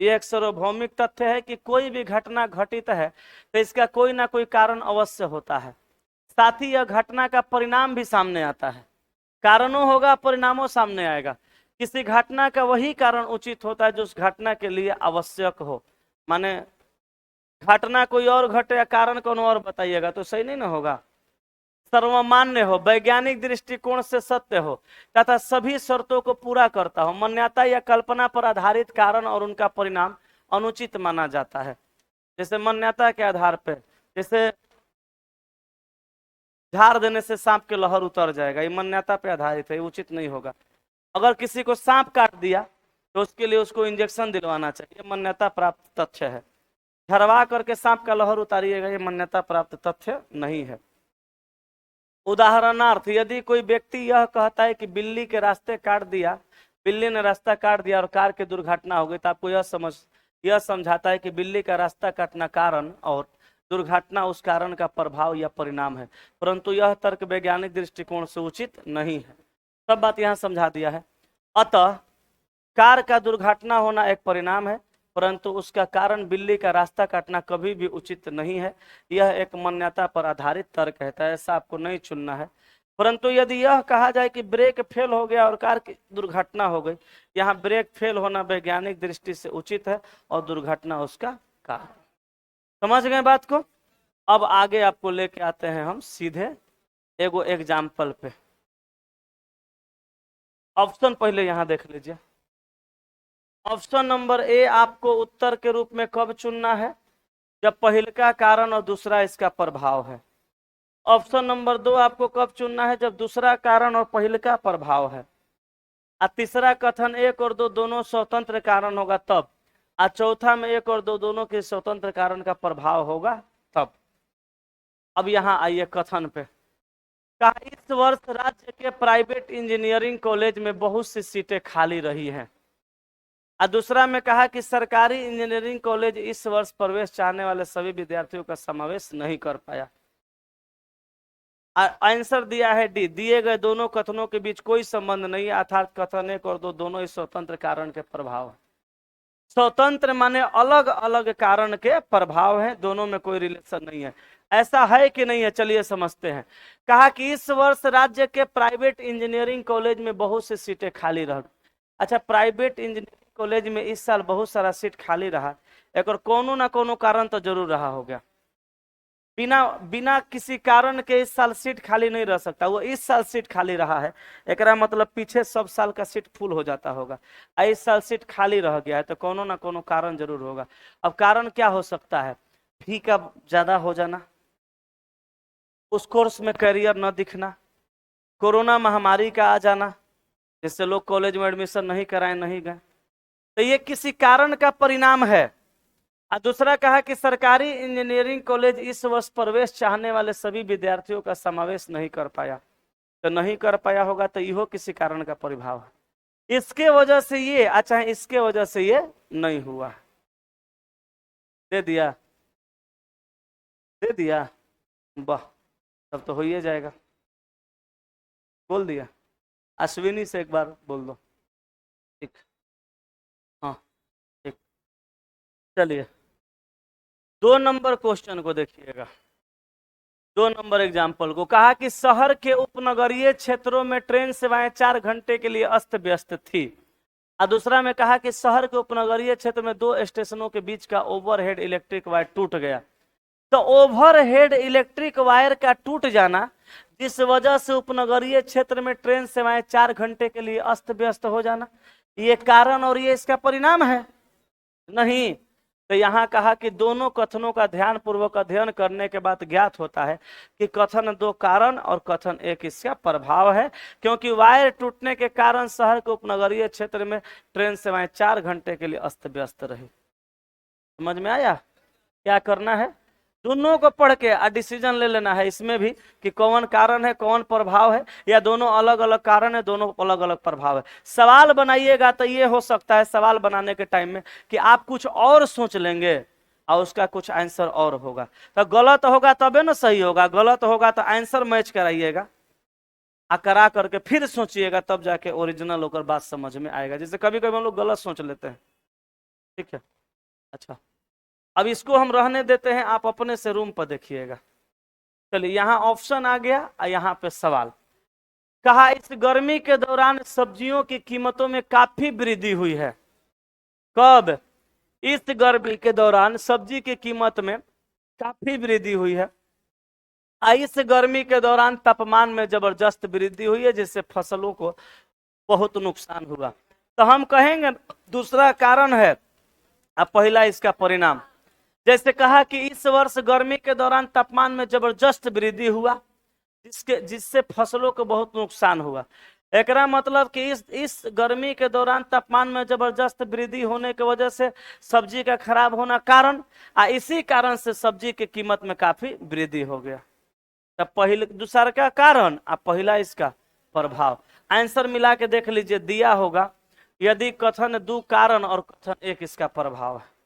यह एक सार्वभौमिक तथ्य है कि कोई भी घटना घटित है तो इसका कोई ना कोई कारण अवश्य होता है। साथ ही यह घटना का परिणाम भी सामने आता है। कारणों होगा, परिणामों सामने आएगा। किसी घटना का वही कारण उचित होता है जो उस घटना के लिए आवश्यक हो। माने घटना कोई और घटे या कारण कौन और बताइएगा तो सही नहीं ना होगा। सर्वमान्य हो, वैज्ञानिक दृष्टिकोण से सत्य हो तथा सभी शर्तों को पूरा करता हो। मान्यता या कल्पना पर आधारित कारण और उनका परिणाम अनुचित माना जाता है। जैसे मान्यता के आधार पर, जैसे झाड़ देने से सांप के लहर उतर जाएगा, ये मान्यता पे आधारित है, ये उचित नहीं होगा। अगर किसी को सांप काट दिया तो उसके लिए उसको इंजेक्शन दिलवाना चाहिए, मान्यता प्राप्त तथ्य है। झरवा करके सांप का लहर उतारिएगा, ये मान्यता प्राप्त तथ्य नहीं है। उदाहरणार्थ, यदि कोई व्यक्ति यह कहता है कि बिल्ली के रास्ते काट दिया, बिल्ली ने रास्ता काट दिया और कार की दुर्घटना हो गई, तो आपको यह समझाता है कि बिल्ली का रास्ता काटना कारण और दुर्घटना उस कारण का प्रभाव या परिणाम है, परंतु यह तर्क वैज्ञानिक दृष्टिकोण से उचित नहीं है। सब बात यहाँ समझा दिया है। अतः कार का दुर्घटना होना एक परिणाम है, परंतु उसका कारण बिल्ली का रास्ता काटना कभी भी उचित नहीं है। यह एक मान्यता पर आधारित तर्क है, तो ऐसा आपको नहीं चुनना है। परंतु यदि यह कहा जाए कि ब्रेक फेल हो गया और कार की दुर्घटना हो गई, यहाँ ब्रेक फेल होना वैज्ञानिक दृष्टि से उचित है और दुर्घटना उसका कारण। समझ गए बात को? अब आगे आपको लेके आते हैं हम सीधे एगो एग्जाम्पल पे। ऑप्शन पहले यहाँ देख लीजिए। ऑप्शन नंबर ए आपको उत्तर के रूप में कब चुनना है? जब पहले का कारण और दूसरा इसका प्रभाव है। ऑप्शन नंबर 2 आपको कब चुनना है? जब दूसरा कारण और पहले का प्रभाव है। और तीसरा कथन 1 और 2 दोनों स्वतंत्र कारण होगा तब। और चौथा में 1 और 2 दोनों के स्वतंत्र कारण का प्रभाव होगा तब। अब यहाँ आइए कथन पे। कहा इस वर्ष राज्य के प्राइवेट इंजीनियरिंग कॉलेज में बहुत सी सीटें खाली रही हैं। और दूसरा में कहा कि सरकारी इंजीनियरिंग कॉलेज इस वर्ष प्रवेश चाहने वाले सभी विद्यार्थियों का समावेश नहीं कर पाया। आंसर दिया है डी। दिए गए दोनों कथनों के बीच कोई संबंध नहीं है, अर्थात कथन 1 और 2 दोनों ही स्वतंत्र कारण के प्रभाव है। स्वतंत्र माने अलग अलग कारण के प्रभाव है, दोनों में कोई रिलेशन नहीं है। ऐसा है कि नहीं है? चलिए समझते हैं। कहा कि इस वर्ष राज्य के प्राइवेट इंजीनियरिंग कॉलेज में बहुत सी सीटें खाली रह। अच्छा, प्राइवेट इंजीनियरिंग कॉलेज में इस साल बहुत सारा सीट खाली रहा, एक और कोनो ना कोनो कारण तो जरूर रहा हो गया। बिना बिना किसी कारण के इस साल सीट खाली नहीं रह सकता। वो इस साल सीट खाली रहा है, एकरा मतलब पीछे सब साल का सीट फुल हो जाता होगा। इस साल सीट खाली रह गया है तो कोनो ना कोनो कारण जरूर होगा। अब कारण क्या हो सकता है? फी का ज्यादा हो जाना, उस कोर्स में करियर न दिखना, कोरोना महामारी का आ जाना जिससे लोग कॉलेज में एडमिशन नहीं कराए, नहीं गए, तो ये किसी कारण का परिणाम है। और दूसरा कहा कि सरकारी इंजीनियरिंग कॉलेज इस वर्ष प्रवेश चाहने वाले सभी विद्यार्थियों का समावेश नहीं कर पाया। तो नहीं कर पाया होगा तो यहो किसी कारण का प्रभाव है, इसके वजह से ये, अच्छा इसके वजह से ये नहीं हुआ। दे दिया, दे दिया, वाह, तब तो हो ही जाएगा। बोल दिया। अश्विनी से एक बार बोल दो। ठीक, हाँ ठीक। चलिए 2 नंबर क्वेश्चन को देखिएगा। 2 नंबर एग्जाम्पल को कहा कि शहर के उपनगरीय क्षेत्रों में ट्रेन सेवाएं 4 घंटे के लिए अस्त व्यस्त थी। और दूसरा में कहा कि शहर के उपनगरीय क्षेत्र में 2 स्टेशनों के बीच का ओवरहेड इलेक्ट्रिक वायर टूट गया। तो ओवरहेड इलेक्ट्रिक वायर का टूट जाना, जिस वजह से उपनगरीय क्षेत्र में ट्रेन सेवाएं 4 घंटे के लिए अस्त व्यस्त हो जाना, ये कारण और ये इसका परिणाम है? नहीं। तो यहां कहा कि दोनों कथनों का ध्यान पूर्वक अध्ययन करने के बाद ज्ञात होता है कि कथन 2 कारण और कथन 1 इसका प्रभाव है, क्योंकि वायर टूटने के कारण शहर के उपनगरीय क्षेत्र में ट्रेन सेवाएं 4 घंटे के लिए अस्त व्यस्त रही। समझ में आया? क्या करना है? दोनों को पढ़ के डिसीजन ले लेना है इसमें भी कि कौन कारण है कौन प्रभाव है, या दोनों अलग अलग कारण है दोनों अलग अलग प्रभाव है। सवाल बनाइएगा तो ये हो सकता है सवाल बनाने के टाइम में कि आप कुछ और सोच लेंगे और उसका कुछ आंसर और होगा, तो गलत होगा तबे ना सही होगा। गलत होगा तो आंसर मैच कराइएगा, करा करके फिर सोचिएगा, तब जाके ओरिजिनल होकर बात समझ में आएगा। जैसे कभी कभी हम लोग गलत सोच लेते हैं। ठीक है, अच्छा अब इसको हम रहने देते हैं, आप अपने से रूम पर देखिएगा। चलिए यहाँ ऑप्शन आ गया और यहाँ पे सवाल। कहा इस गर्मी के दौरान सब्जियों की कीमतों में काफी वृद्धि हुई है। कब? इस गर्मी के दौरान सब्जी की कीमत में काफी वृद्धि हुई है। इस गर्मी के दौरान तापमान में जबरदस्त वृद्धि हुई है, जिससे फसलों को बहुत नुकसान हुआ। तो हम कहेंगे दूसरा कारण है, अब पहला इसका परिणाम। जैसे कहा कि इस वर्ष गर्मी के दौरान तापमान में जबरदस्त वृद्धि हुआ, जिससे फसलों को बहुत नुकसान हुआ। एकरा मतलब कि इस गर्मी के दौरान तापमान में जबरदस्त वृद्धि होने की वजह से सब्जी का खराब होना कारण, इसी कारण से सब्जी की कीमत में काफी वृद्धि हो गया। तब पहले दूसरा का कारण और पहला इसका प्रभाव। आंसर मिला के देख लीजिए, दिया होगा यदि कथन 2 कारण और कथन 1 इसका प्रभाव है।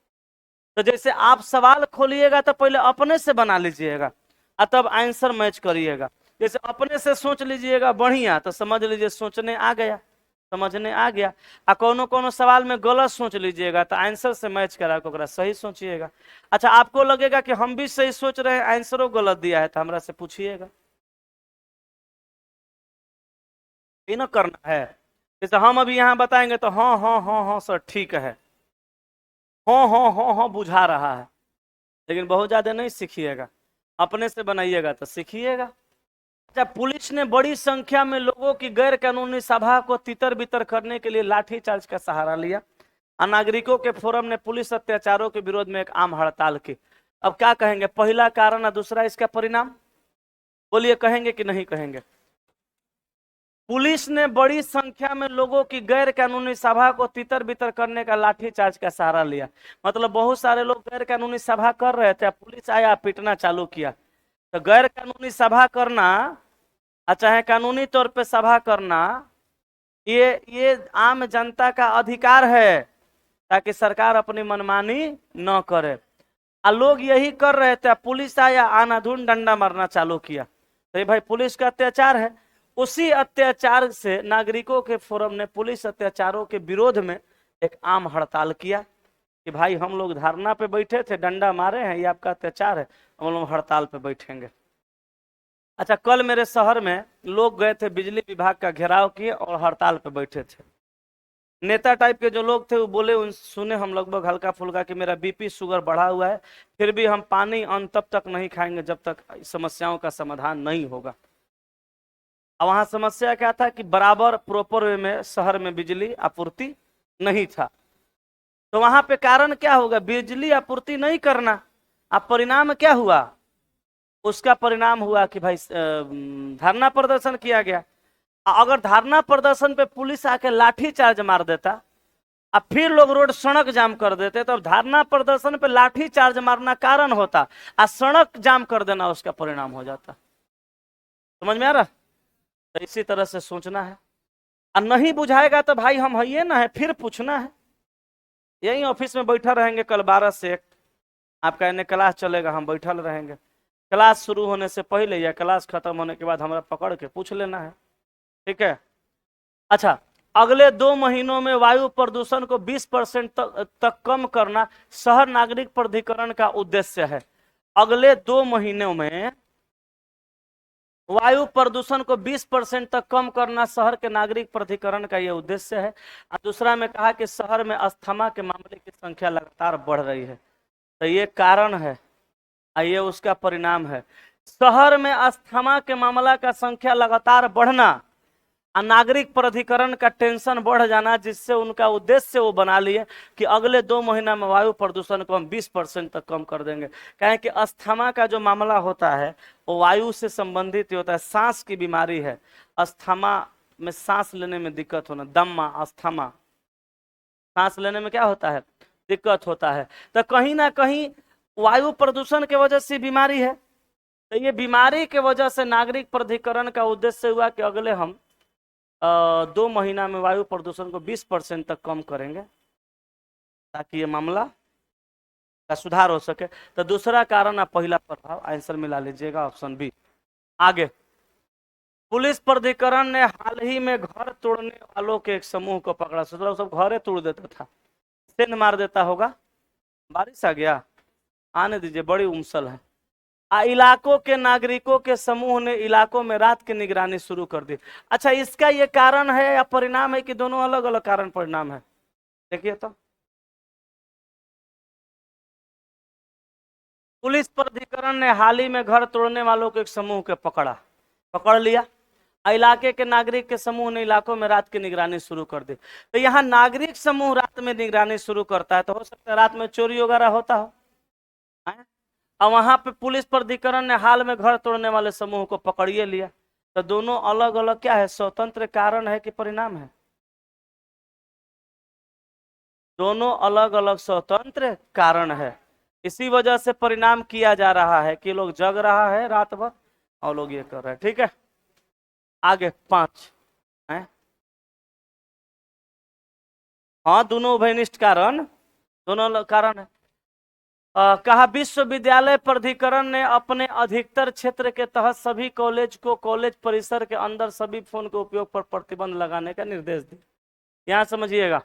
तो जैसे आप सवाल खोलिएगा तो पहले अपने से बना लीजिएगा और तब आंसर मैच करिएगा। जैसे अपने से सोच लीजिएगा बढ़िया, तो समझ लीजिए सोचने आ गया, समझने आ गया। कोनो कोनो सवाल में गलत सोच लीजिएगा तो आंसर से मैच करा के ओकरा सही सोचिएगा। अच्छा आपको लगेगा कि हम भी सही सोच रहे हैं, आंसरों गलत दिया है, तो हमरा से पूछिएगा। ये ना करना है। जैसे हम अभी यहाँ बताएंगे तो हाँ हाँ हाँ हाँ सर ठीक है, हाँ हाँ हाँ हाँ बुझा रहा है, लेकिन बहुत ज्यादा नहीं सीखिएगा, अपने से बनाइएगा तो सीखिएगा। अच्छा पुलिस ने बड़ी संख्या में लोगों की गैर कानूनी सभा को तितर बितर करने के लिए लाठीचार्ज का सहारा लिया। नागरिकों के फोरम ने पुलिस अत्याचारों के विरोध में एक आम हड़ताल की। अब क्या कहेंगे, पहला कारण और दूसरा इसका परिणाम? बोलिए कहेंगे कि नहीं कहेंगे? पुलिस ने बड़ी संख्या में लोगों की गैर कानूनी सभा को तितर बितर करने का लाठीचार्ज का सहारा लिया। मतलब बहुत सारे लोग गैर कानूनी सभा कर रहे थे, पुलिस आया पीटना चालू किया। तो गैर कानूनी सभा करना चाहे कानूनी तौर पे सभा करना, ये आम जनता का अधिकार है, ताकि सरकार अपनी मनमानी न करे। लोग यही कर रहे थे, पुलिस आया आनाधुन डंडा मारना चालू किया। तो ये भाई पुलिस का अत्याचार है। उसी अत्याचार से नागरिकों के फोरम ने पुलिस अत्याचारों के विरोध में एक आम हड़ताल किया कि भाई हम लोग धरना पे बैठे थे, डंडा मारे हैं, ये आपका अत्याचार है, हम लोग हड़ताल पे बैठेंगे। अच्छा कल मेरे शहर में लोग गए थे, बिजली विभाग का घेराव किए और हड़ताल पे बैठे थे। नेता टाइप के जो लोग थे वो बोले, उन सुने हम लगभग हल्का फुल्का कि मेरा बीपी शुगर बढ़ा हुआ है, फिर भी हम पानी अन्न तब तक नहीं खाएंगे जब तक समस्याओं का समाधान नहीं होगा। अब वहां समस्या क्या था कि बराबर प्रॉपर वे में शहर में बिजली आपूर्ति नहीं था। तो वहां पे कारण क्या होगा, बिजली आपूर्ति नहीं करना। अब परिणाम क्या हुआ, उसका परिणाम हुआ कि भाई धरना प्रदर्शन किया गया। अगर धरना प्रदर्शन पे पुलिस आके लाठी चार्ज मार देता, अब फिर लोग रोड सड़क जाम कर देते, तो अब धरना प्रदर्शन पे लाठी चार्ज मारना कारण होता, और सड़क जाम कर देना उसका परिणाम हो जाता। समझ में आ रहा? तो इसी तरह से सोचना है। और नहीं बुझाएगा तो भाई हम है ना है, फिर पूछना है। यही ऑफिस में बैठा रहेंगे कल 12 से 1, आपका इन्हें क्लास चलेगा, हम बैठल रहेंगे। क्लास शुरू होने से पहले या क्लास खत्म होने के बाद हमारा पकड़ के पूछ लेना है, ठीक है? अच्छा, अगले 2 महीनों में वायु प्रदूषण को 20% तक कम करना शहर नागरिक प्राधिकरण का उद्देश्य है। अगले 2 महीनों में वायु प्रदूषण को 20% तक कम करना शहर के नागरिक प्राधिकरण का यह उद्देश्य है। और दूसरा में कहा कि शहर में अस्थमा के मामले की संख्या लगातार बढ़ रही है। तो ये कारण है, ये उसका परिणाम है। शहर में अस्थमा के मामला का संख्या लगातार बढ़ना, नागरिक प्राधिकरण का टेंशन बढ़ जाना, जिससे उनका उद्देश्य वो बना लिए कि अगले 2 महीना में वायु प्रदूषण को हम 20% तक कम कर देंगे। कहें कि अस्थमा का जो मामला होता है वो वायु से संबंधित ही होता है, सांस की बीमारी है। अस्थमा में सांस लेने में दिक्कत होना, दम्मा अस्थमा, सांस लेने में क्या होता है, दिक्कत होता है। तो कहीं ना कहीं वायु प्रदूषण के वजह से बीमारी है। तो ये बीमारी के वजह से नागरिक प्राधिकरण का उद्देश्य हुआ कि अगले हम 2 महीना में वायु प्रदूषण को 20% तक कम करेंगे, ताकि ये मामला का सुधार हो सके। तो दूसरा कारण आप पहला प्रभाव आंसर मिला लीजिएगा, ऑप्शन बी। आगे, पुलिस प्राधिकरण ने हाल ही में घर तोड़ने वालों के एक समूह को पकड़ा। सोच सब घरे तोड़ देता था, सेंध मार देता होगा। बारिश आ गया, आने दीजिए, बड़ी उमसल है। इलाकों के नागरिकों के समूह ने इलाकों में रात की निगरानी शुरू कर दी। अच्छा, इसका ये कारण है या परिणाम है कि दोनों अलग अलग कारण परिणाम है? देखिए तो, पुलिस प्राधिकरण ने हाल ही में घर तोड़ने वालों के एक समूह के पकड़ लिया। इलाके के नागरिक के समूह ने इलाकों में रात की निगरानी शुरू कर दी। तो यहाँ नागरिक समूह रात में निगरानी शुरू करता है, तो हो सकता है रात में चोरी वगैरह होता हो। और वहां पे पुलिस प्राधिकरण ने हाल में घर तोड़ने वाले समूह को पकड़िए लिया। तो दोनों अलग अलग क्या है, स्वतंत्र कारण है कि परिणाम है? दोनों अलग अलग स्वतंत्र कारण है। इसी वजह से परिणाम किया जा रहा है कि लोग जग रहा है रात भर और लोग ये कर रहे हैं। ठीक है, आगे 5 है। हाँ, दोनों उभयनिष्ठ कारण, दोनों अलग कारण है। कहा विश्वविद्यालय प्राधिकरण ने अपने अधिकतर क्षेत्र के तहत सभी कॉलेज को कॉलेज परिसर के अंदर सभी फोन के उपयोग पर प्रतिबंध लगाने का निर्देश दिया। यहां समझिएगा,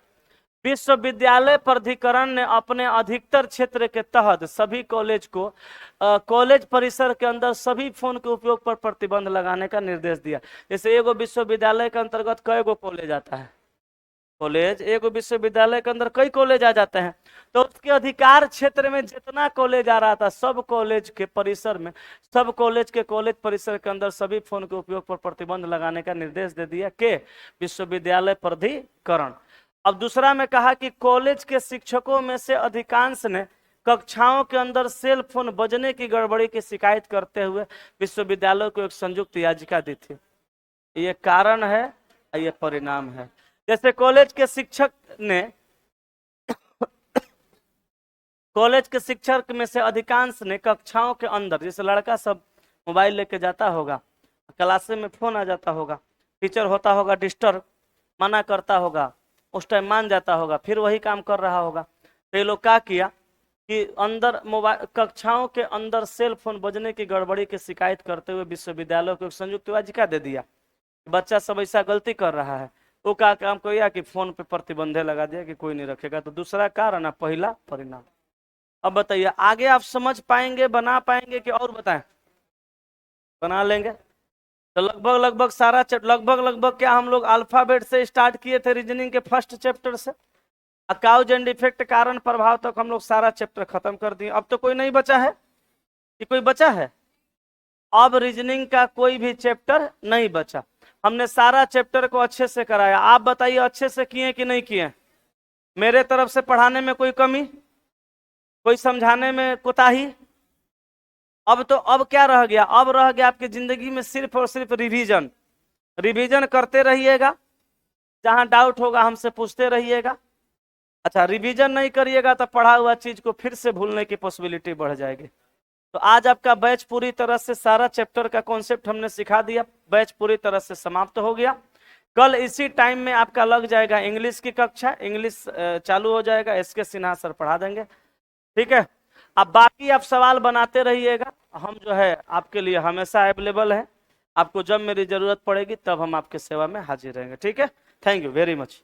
विश्वविद्यालय प्राधिकरण ने अपने अधिकतर क्षेत्र के तहत सभी कॉलेज को कॉलेज परिसर के अंदर सभी फोन के उपयोग पर प्रतिबंध लगाने का निर्देश दिया। जैसे एगो विश्वविद्यालय के अंतर्गत कई गो कॉलेज आता है, कॉलेज एगो विश्वविद्यालय के अंदर कई कॉलेज आ जाते हैं। तो उसके अधिकार क्षेत्र में जितना कॉलेज आ रहा था, सब कॉलेज के परिसर में, सब कॉलेज के कॉलेज परिसर के अंदर सभी फोन के उपयोग पर प्रतिबंध लगाने का निर्देश दे दिया के विश्वविद्यालय प्राधिकरण। अब दूसरा में कहा कि कॉलेज के शिक्षकों में से अधिकांश ने कक्षाओं के अंदर सेल फोन बजने की गड़बड़ी की शिकायत करते हुए विश्वविद्यालय को एक संयुक्त याचिका दी थी। ये कारण है, ये परिणाम है। जैसे कॉलेज के शिक्षक ने, कॉलेज के शिक्षक में से अधिकांश ने कक्षाओं के अंदर, जैसे लड़का सब मोबाइल लेके जाता होगा, क्लास में फोन आ जाता होगा, टीचर होता होगा डिस्टर्ब, मना करता होगा, उस टाइम मान जाता होगा, फिर वही काम कर रहा होगा। तो ये लोग क्या किया कि अंदर मोबाइल कक्षाओं के अंदर सेल फोन बजने की गड़बड़ी की शिकायत करते हुए विश्वविद्यालय को एक संयुक्त याचिका दे दिया। बच्चा सब ऐसा गलती कर रहा है, वो क्या काम किया कि फोन पे प्रतिबंधे लगा दिया कि कोई नहीं रखेगा। तो दूसरा कारण है, पहला परिणाम। अब बताइए, आगे आप समझ पाएंगे, बना पाएंगे कि और बताएं? बना लेंगे। तो लगभग लगभग सारा लगभग क्या हम लोग अल्फाबेट से स्टार्ट किए थे रीजनिंग के फर्स्ट चैप्टर से, काउज एंड इफेक्ट कारण प्रभाव तक हम लोग सारा चैप्टर खत्म कर दिए। अब तो कोई नहीं बचा है कि कोई बचा है? अब रीजनिंग का कोई भी चैप्टर नहीं बचा। हमने सारा चैप्टर को अच्छे से कराया। आप बताइए अच्छे से किए कि नहीं किए? मेरे तरफ से पढ़ाने में कोई कमी, कोई समझाने में कोताही? अब क्या रह गया? अब रह गया आपकी जिंदगी में सिर्फ और सिर्फ रिवीजन। रिवीजन करते रहिएगा, जहां डाउट होगा हमसे पूछते रहिएगा। अच्छा, रिवीजन नहीं करिएगा तो पढ़ा हुआ चीज को फिर से भूलने की पॉसिबिलिटी बढ़ जाएगी। तो आज आपका बैच पूरी तरह से सारा चैप्टर का कॉन्सेप्ट हमने सिखा दिया, बैच पूरी तरह से समाप्त हो गया। कल इसी टाइम में आपका लग जाएगा इंग्लिश की कक्षा, इंग्लिश चालू हो जाएगा, एसके सिन्हा सर पढ़ा देंगे, ठीक है। अब बाकी आप सवाल बनाते रहिएगा, हम जो है आपके लिए हमेशा अवेलेबल है। आपको जब मेरी जरूरत पड़ेगी तब हम आपके सेवा में हाजिर रहेंगे, ठीक है। Thank you very much.